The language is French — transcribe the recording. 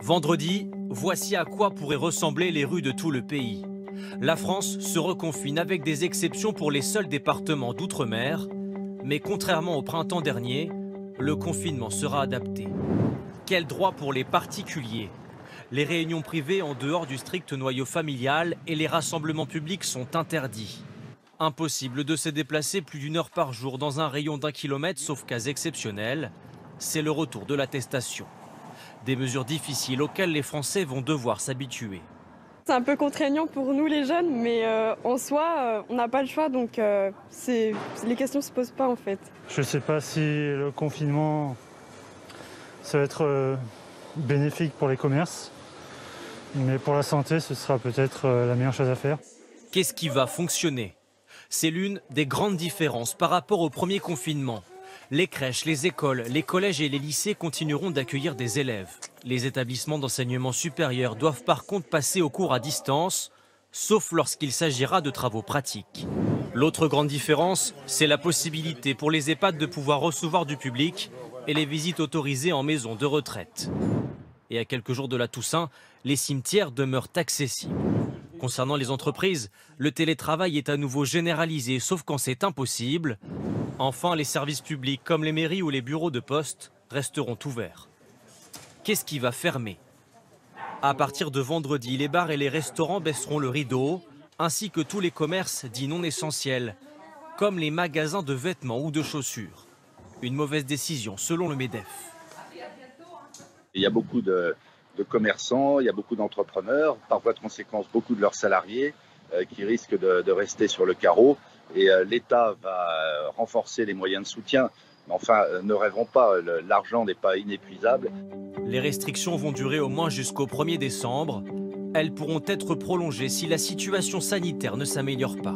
Vendredi, voici à quoi pourraient ressembler les rues de tout le pays. La France se reconfine avec des exceptions pour les seuls départements d'outre-mer. Mais contrairement au printemps dernier, le confinement sera adapté. Quel droit pour les particuliers? Les réunions privées en dehors du strict noyau familial et les rassemblements publics sont interdits. Impossible de se déplacer plus d'1 heure par jour dans un rayon d'1 kilomètre, sauf cas exceptionnels. C'est le retour de l'attestation. Des mesures difficiles auxquelles les Français vont devoir s'habituer. C'est un peu contraignant pour nous les jeunes, mais en soi, on n'a pas le choix, donc les questions ne se posent pas en fait. Je ne sais pas si le confinement, ça va être bénéfique pour les commerces, mais pour la santé, ce sera peut-être la meilleure chose à faire. Qu'est-ce qui va fonctionner? C'est l'une des grandes différences par rapport au premier confinement. Les crèches, les écoles, les collèges et les lycées continueront d'accueillir des élèves. Les établissements d'enseignement supérieur doivent par contre passer aux cours à distance, sauf lorsqu'il s'agira de travaux pratiques. L'autre grande différence, c'est la possibilité pour les EHPAD de pouvoir recevoir du public et les visites autorisées en maison de retraite. Et à quelques jours de la Toussaint, les cimetières demeurent accessibles. Concernant les entreprises, le télétravail est à nouveau généralisé, sauf quand c'est impossible. Enfin, les services publics comme les mairies ou les bureaux de poste resteront ouverts. Qu'est-ce qui va fermer? À partir de vendredi, les bars et les restaurants baisseront le rideau, ainsi que tous les commerces dits non essentiels, comme les magasins de vêtements ou de chaussures. Une mauvaise décision selon le MEDEF. Il y a beaucoup de commerçants, il y a beaucoup d'entrepreneurs, par voie de conséquence beaucoup de leurs salariés qui risquent de rester sur le carreau. Et l'État va renforcer les moyens de soutien. Mais enfin, ne rêvons pas, l'argent n'est pas inépuisable. Les restrictions vont durer au moins jusqu'au 1er décembre. Elles pourront être prolongées si la situation sanitaire ne s'améliore pas.